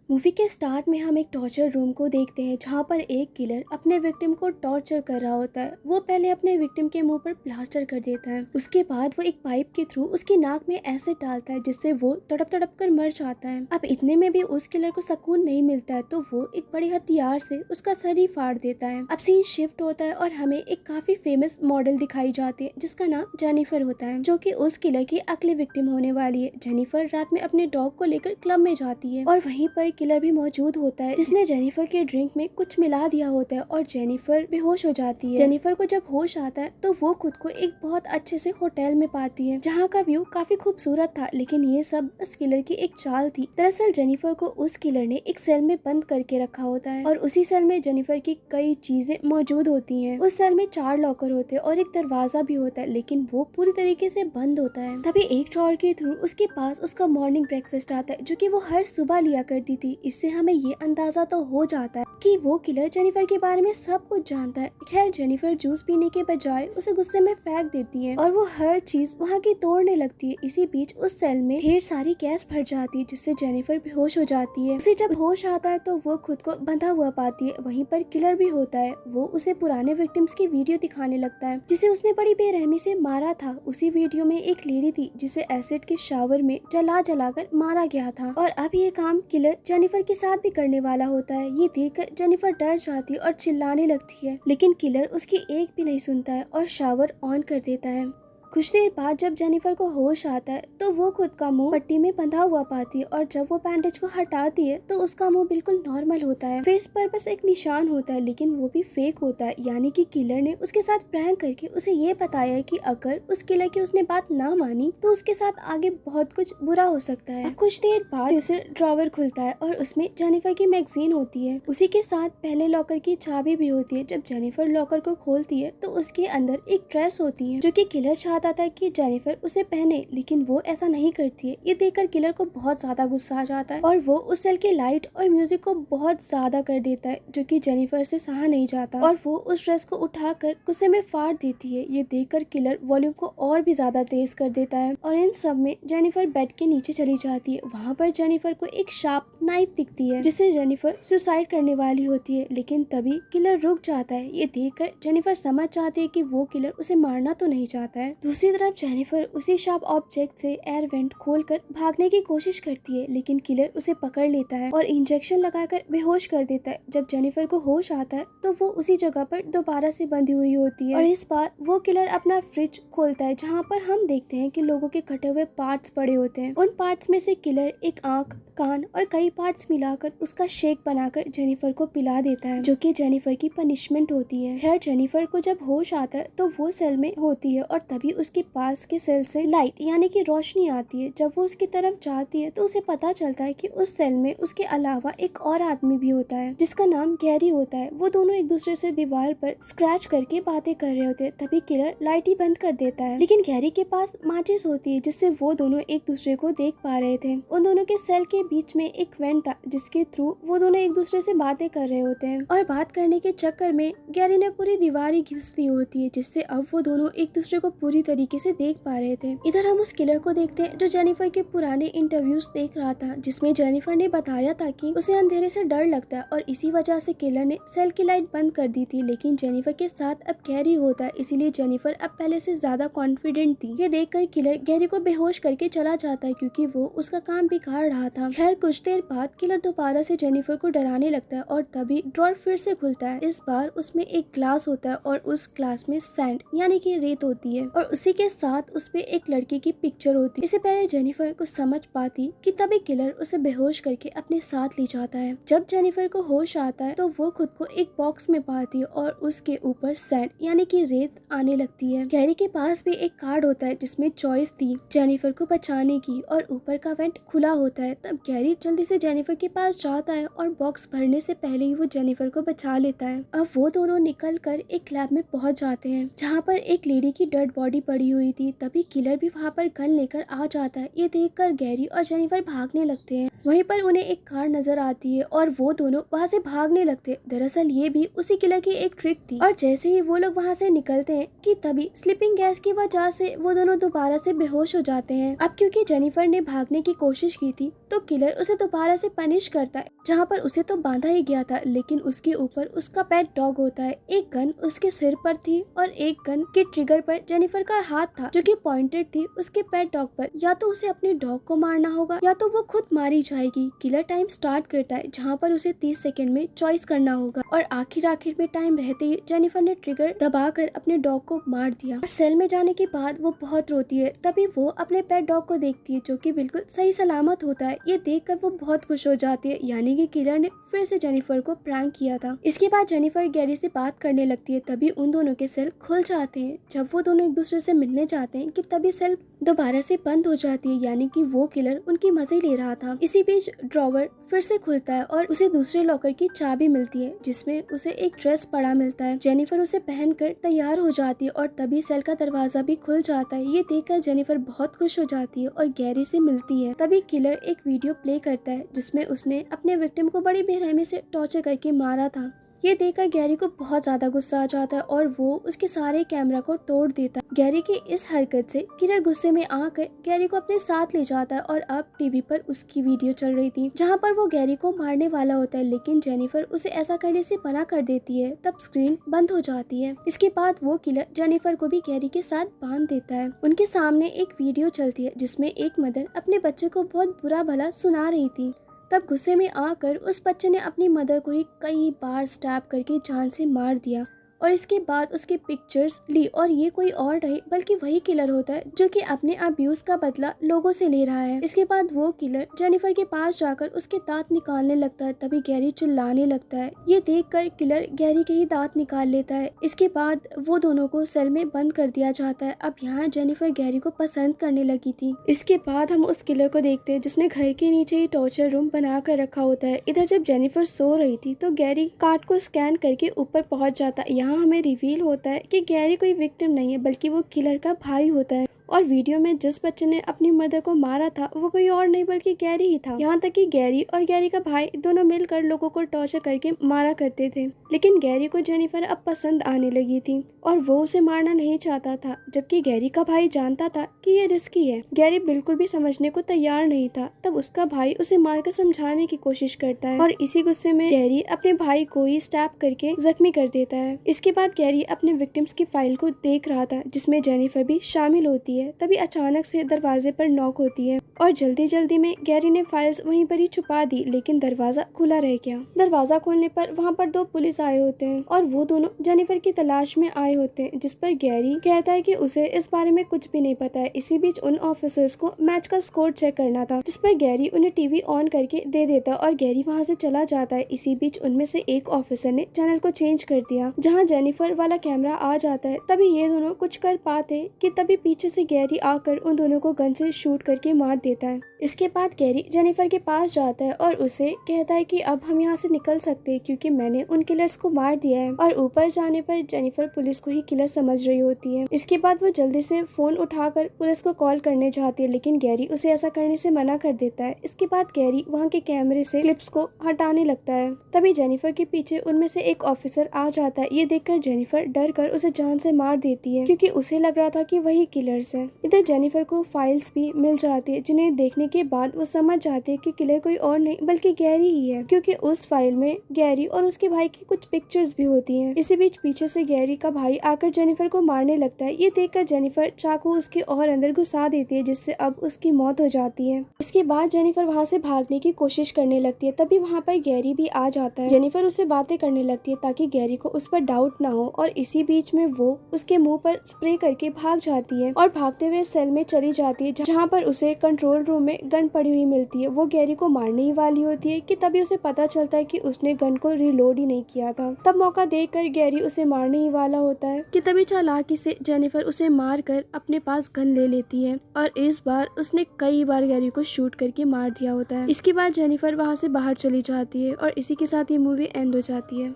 Movie के start में हम एक टॉर्चर रूम को देखते हैं जहां पर एक किलर अपने विक्टिम को टॉर्चर कर रहा होता है। वो पहले अपने विक्टिम के मुंह पर प्लास्टर कर देता है, उसके बाद वो एक पाइप के थ्रू उसकी नाक में एसिड डालता है जिससे वो तड़प तड़प कर मर जाता है। अब इतने में भी उस किलर को सुकून नहीं मिलता है तो वो एक बड़े हथियार से उसका सर ही फाड़ देता है। अब सीन शिफ्ट होता है और हमें एक काफी फेमस मॉडल दिखाई जाती है जिसका नाम जेनिफर होता है, जो कि उस किलर की अगली विक्टिम होने वाली है। जेनिफर रात में अपने डॉग को लेकर क्लब में जाती है और वहीं पर किलर भी मौजूद होता है जिसने जेनिफर के ड्रिंक में कुछ मिला दिया होता है और जेनिफर बेहोश हो जाती है। जेनिफर को जब होश आता है तो वो खुद को एक बहुत अच्छे से होटल में पाती है जहाँ का व्यू काफी खूबसूरत था, लेकिन ये सब उस किलर की एक चाल थी। दरअसल जेनिफर को उस किलर ने एक सेल में बंद करके रखा होता है और उसी सेल में जेनिफर की कई चीजें मौजूद होती हैं। उस सेल में 4 लॉकर होते हैं और एक दरवाजा भी होता है, लेकिन वो पूरी तरीके से बंद होता है। तभी एक ड्रॉअर के थ्रू उसके पास उसका मॉर्निंग ब्रेकफास्ट आता है जो कि वो हर सुबह लिया करती थी। इससे हमें ये अंदाजा तो हो जाता है कि वो किलर जेनिफर के बारे में सब कुछ जानता है। खैर जेनिफर जूस पीने के बजाय उसे गुस्से में फेंक देती है और वो हर चीज वहाँ की तोड़ने लगती है। इसी बीच उस सेल में ढेर सारी गैस भर जाती है जिससे जेनिफर बेहोश हो जाती है। उसे जब होश आता है तो वो खुद को बंधा हुआ पाती है। वहीं पर किलर भी होता है, वो उसे पुराने विक्टिम्स की वीडियो दिखाने लगता है जिसे उसने बड़ी बेरहमी से मारा था। उसी वीडियो में एक लेडी थी जिसे एसिड के शावर में जला जलाकर मारा गया था और अब ये काम किलर जेनिफर के साथ भी करने वाला होता है। ये देखकर जेनिफर डर जाती है और चिल्लाने लगती है, लेकिन किलर उसकी एक भी नहीं सुनता है और शावर ऑन कर देता है। कुछ देर बाद जब जेनिफर को होश आता है तो वो खुद का मुंह पट्टी में बंधा हुआ पाती है और जब वो बैंडेज को हटाती है तो उसका मुंह बिल्कुल नॉर्मल होता है। फेस पर बस एक निशान होता है, लेकिन वो भी फेक होता है, यानी कि किलर ने उसके साथ प्रैंक करके उसे ये बताया है कि अगर उस किलर की उसने बात ना मानी तो उसके साथ आगे बहुत कुछ बुरा हो सकता है। कुछ देर बाद फिर से ड्रॉवर खुलता है और उसमें जेनिफर की मैगजीन होती है। उसी के साथ पहले लॉकर की चाबी भी होती है। जब जेनिफर लॉकर को खोलती है तो उसके अंदर एक ड्रेस होती है जो कि किलर चाहता था कि जेनिफर उसे पहने, लेकिन वो ऐसा नहीं करती है। ये देखकर किलर को बहुत ज्यादा गुस्सा आ जाता है और वो उस सेल के लाइट और म्यूजिक को बहुत ज्यादा कर देता है जो कि जेनिफर से सहा नहीं जाता और वो उस ड्रेस को उठाकर गुस्से में फाड़ देती है। ये देखकर किलर वॉल्यूम को और भी ज्यादा तेज कर देता है और इन सब में जेनिफर बेड के नीचे चली जाती है। वहाँ पर जेनिफर को एक शार्प नाइफ दिखती है जिससे जेनिफर सुसाइड करने वाली होती है, लेकिन तभी किलर रुक जाता है। ये देखकर जेनिफर समझ जाती है कि वो किलर उसे मारना तो नहीं चाहता है। दूसरी तरफ जेनिफर उसी शार्प ऑब्जेक्ट से एयर वेंट खोलकर भागने की कोशिश करती है, लेकिन किलर उसे पकड़ लेता है और इंजेक्शन लगाकर बेहोश कर देता है। जब जेनिफर को होश आता है तो वो उसी जगह पर दोबारा से बंधी हुई होती है और इस बार वो किलर अपना फ्रिज खोलता है जहाँ पर हम देखते हैं कि लोगों के कटे हुए पार्ट्स पड़े होते हैं। उन पार्ट्स में से किलर एक आंख, कान और कई पार्ट्स मिलाकर उसका शेक बनाकर जेनिफर को पिला देता है, जो कि जेनिफर की पनिशमेंट होती है। खैर जेनिफर को जब होश आता है तो वो सेल में होती है और तभी उसके पास के सेल से लाइट यानी कि रोशनी आती है। जब वो उसकी तरफ जाती है तो उसे पता चलता है कि उस सेल में उसके अलावा एक और आदमी भी होता है जिसका नाम गैरी होता है। वो दोनों एक दूसरे से दीवार पर स्क्रैच करके बातें कर रहे होते हैं। तभी किलर लाइट ही बंद कर देता है, लेकिन गैरी के पास माचिस होती है जिससे वो दोनों एक दूसरे को देख पा रहे थे। उन दोनों के सेल के बीच में एक वेंट था जिसके थ्रू वो दोनों एक दूसरे से बातें कर रहे होते हैं और बात करने के चक्कर में गैरी ने पूरी दीवार ही घिस दी होती है, जिससे अब वो दोनों एक दूसरे को पूरी तरीके से देख पा रहे थे। इधर हम उस किलर को देखते हैं जो जेनिफर के पुराने इंटरव्यूज देख रहा था, जिसमें जेनिफर ने बताया था कि उसे अंधेरे से डर लगता है और इसी वजह से किलर ने सेल की लाइट बंद कर दी थी। लेकिन जेनिफर के साथ अब गैरी होता है, इसीलिए जेनिफर अब पहले से ज्यादा कॉन्फिडेंट थी। ये देखकर किलर गैरी को बेहोश करके चला जाता है क्योंकि वो उसका काम बिगाड़ रहा था। खैर कुछ देर बाद किलर दोबारा से जेनिफर को डराने लगता है और तभी ड्रॉअर फिर से खुलता है। इस बार उसमें एक ग्लास होता है और उस ग्लास में सैंड यानी कि रेत होती है और उसी के साथ उसपे एक लड़की की पिक्चर होती है। इससे पहले जेनिफर को समझ पाती कि तभी किलर उसे बेहोश करके अपने साथ ले जाता है। जब जेनिफर को होश आता है तो वो खुद को एक बॉक्स में पाती है और उसके ऊपर सैंड यानी कि रेत आने लगती है। गैरी के पास भी एक कार्ड होता है जिसमें चॉइस थी जेनिफर को बचाने की और ऊपर का वेंट खुला होता है। तब गैरी जल्दी से जेनिफर के पास जाता है और बॉक्स भरने से पहले ही वो जेनिफर को बचा लेता है। अब वो दोनों निकल कर एक लैब में पहुंच जाते हैं जहाँ पर एक लेडी की डेड बॉडी पड़ी हुई थी। तभी किलर भी वहाँ पर गन लेकर आ जाता है। ये देखकर गैरी और जेनिफर भागने लगते हैं। वहीं पर उन्हें एक कार नजर आती है और वो दोनों वहाँ से भागने लगते हैं। दरअसल ये भी उसी किलर की एक ट्रिक थी। और जैसे ही वो लोग वहाँ से निकलते हैं कि तभी स्लीपिंग गैस की वजह से वो दोनों दोबारा से बेहोश हो जाते हैं। अब क्योंकि जेनिफर ने भागने की कोशिश की थी तो किलर उसे दोबारा से पनिश करता है, जहाँ पर उसे तो बांधा ही गया था, लेकिन उसके ऊपर उसका पेट डॉग होता है। एक गन उसके सिर पर थी और एक गन के ट्रिगर पर जेनिफर का हाथ था जो कि पॉइंटेड थी उसके पेट डॉग पर। या तो उसे अपने डॉग को मारना होगा या तो वो खुद मारी जाएगी। किलर टाइम स्टार्ट करता है जहाँ पर उसे 30 सेकंड में चॉइस करना होगा और आखिर में टाइम रहते ही जेनिफर ने ट्रिगर दबाकर अपने डॉग को मार दिया। और सेल में जाने के बाद वो बहुत रोती है। तभी वो अपने पेट डॉग को देखती है जो कि बिल्कुल सही सलामत होता है। ये देखकर वो बहुत खुश हो जाती है, यानी कि किलर ने फिर से जेनिफर को प्रैंक किया था। इसके बाद जेनिफर गैरी से बात करने लगती है। तभी उन दोनों के सेल खुल जाते हैं। जब वो दोनों एक दूसरे से मिलने जाते हैं कि तभी सेल दोबारा से बंद हो जाती है, यानी कि वो किलर उनकी मजे ले रहा था। इसी बीच ड्रॉवर फिर से खुलता है और उसे दूसरे लॉकर की चाबी मिलती है जिसमें उसे एक ड्रेस पड़ा मिलता है। जेनिफर उसे पहनकर तैयार हो जाती है और तभी सेल का दरवाजा भी खुल जाता है। ये देखकर जेनिफर बहुत खुश हो जाती है और गैरी से मिलती है। तभी किलर एक वीडियो प्ले करता है जिसमें उसने अपने विक्टिम को बड़ी बेरहमी से टॉर्चर करके मारा था। ये देखकर गैरी को बहुत ज्यादा गुस्सा आ जाता है और वो उसके सारे कैमरा को तोड़ देता है। गैरी की इस हरकत से किलर गुस्से में आकर गैरी को अपने साथ ले जाता है और अब टीवी पर उसकी वीडियो चल रही थी जहाँ पर वो गैरी को मारने वाला होता है, लेकिन जेनिफर उसे ऐसा करने से मना कर देती है। तब स्क्रीन बंद हो जाती है। इसके बाद वो किलर जेनिफर को भी गैरी के साथ बांध देता है। उनके सामने एक वीडियो चलती है जिसमें एक मदर अपने बच्चे को बहुत बुरा भला सुना रही थी। तब गुस्से में आकर उस बच्चे ने अपनी मदर को ही कई बार स्टैब करके जान से मार दिया और इसके बाद उसके पिक्चर्स ली। और ये कोई और नहीं बल्कि वही किलर होता है जो कि अपने अब्यूज का बदला लोगों से ले रहा है। इसके बाद वो किलर जेनिफर के पास जाकर उसके दांत निकालने लगता है। तभी गैरी चिल्लाने लगता है। ये देखकर किलर गैरी के ही दांत निकाल लेता है। इसके बाद वो दोनों को सेल में बंद कर दिया जाता है। अब यहाँ जेनिफर गैरी को पसंद करने लगी थी। इसके बाद हम उस किलर को देखते हैं जिसने घर के नीचे ही टॉर्चर रूम बना कर रखा होता है। इधर जब जेनिफर सो रही थी तो गैरी कार्ड को स्कैन करके ऊपर पहुंच जाता है। यहाँ हमें रिवील होता है कि गैरी कोई विक्टिम नहीं है बल्कि वो किलर का भाई होता है। और वीडियो में जिस बच्चे ने अपनी मदर को मारा था वो कोई और नहीं बल्कि गैरी ही था। यहाँ तक कि गैरी और गैरी का भाई दोनों मिलकर लोगों को टॉर्चर करके मारा करते थे, लेकिन गैरी को जेनिफर अब पसंद आने लगी थी और वो उसे मारना नहीं चाहता था, जबकि गैरी का भाई जानता था कि ये रिस्की है। गैरी बिल्कुल भी समझने को तैयार नहीं था। तब उसका भाई उसे मारकर समझाने की कोशिश करता है और इसी गुस्से में गैरी अपने भाई को ही स्टैब करके जख्मी कर देता है। इसके बाद गैरी अपने विक्टिम्स की फाइल को देख रहा था जिसमें जेनिफर भी शामिल होती है। तभी अचानक से दरवाजे पर नॉक होती है और जल्दी जल्दी में गैरी ने फाइल्स वहीं पर ही छुपा दी, लेकिन दरवाजा खुला रह गया। दरवाजा खोलने पर वहाँ पर 2 पुलिस आए होते हैं और वो दोनों जेनिफर की तलाश में आए होते हैं, जिस पर गैरी कहता है कि उसे इस बारे में कुछ भी नहीं पता है। इसी बीच उन ऑफिसर्स को मैच का स्कोर चेक करना था, जिस पर गैरी उन्हें टीवी ऑन करके दे देता और गैरी वहाँ से चला जाता है। इसी बीच उनमें से एक ऑफिसर ने चैनल को चेंज कर दिया जहाँ जेनिफर वाला कैमरा आ जाता है। तभी ये दोनों कुछ कर पाते कि तभी पीछे से गैरी आकर उन दोनों को गन से शूट करके मार देता है। इसके बाद गैरी जेनिफर के पास जाता है और उसे कहता है कि अब हम यहाँ से निकल सकते हैं क्योंकि मैंने उन किलर्स को मार दिया है। और ऊपर जाने पर जेनिफर पुलिस को ही किलर समझ रही होती है। इसके बाद वो जल्दी से फोन उठाकर पुलिस को कॉल करने जाती है, लेकिन गैरी उसे ऐसा करने से मना कर देता है। इसके बाद गैरी वहाँ के कैमरे से क्लिप्स को हटाने लगता है। तभी जेनिफर के पीछे उनमें से एक ऑफिसर आ जाता है। ये देखकर जेनिफर डर कर उसे जान से मार देती है क्योंकि उसे लग रहा था कि वही किलर्स है। इधर जेनिफर को फाइल्स भी मिल जाती है जिन्हें देखने के बाद वो समझ जाती है कि किलर कोई और नहीं बल्कि गैरी ही है, क्योंकि उस फाइल में गैरी और उसके भाई की कुछ पिक्चर्स भी होती हैं। इसी बीच पीछे से गैरी का भाई आकर जेनिफर को मारने लगता है। ये देखकर जेनिफर चाकू उसके और अंदर घुसा देती है जिससे अब उसकी मौत हो जाती है। इसके बाद जेनिफर वहाँ से भागने की कोशिश करने लगती है। तभी वहाँ पर गैरी भी आ जाता है। जेनिफर उससे बातें करने लगती है ताकि गैरी को उस पर डाउट ना हो और इसी बीच में वो उसके मुंह पर स्प्रे करके भाग जाती है और भागते हुए सेल में चली जाती है जहाँ पर उसे कंट्रोल रूम में गन पड़ी हुई मिलती है। वो गैरी को मारने ही वाली होती है कि तभी उसे पता चलता है कि उसने गन को रिलोड ही नहीं किया था। तब मौका देखकर गैरी उसे मारने ही वाला होता है कि तभी चालाकी से जेनिफर उसे मार कर अपने पास गन ले लेती है और इस बार उसने कई बार गैरी को शूट करके मार दिया होता है। इसके बाद जेनिफर वहाँ से बाहर चली जाती है और इसी के साथ ये मूवी एंड हो जाती है।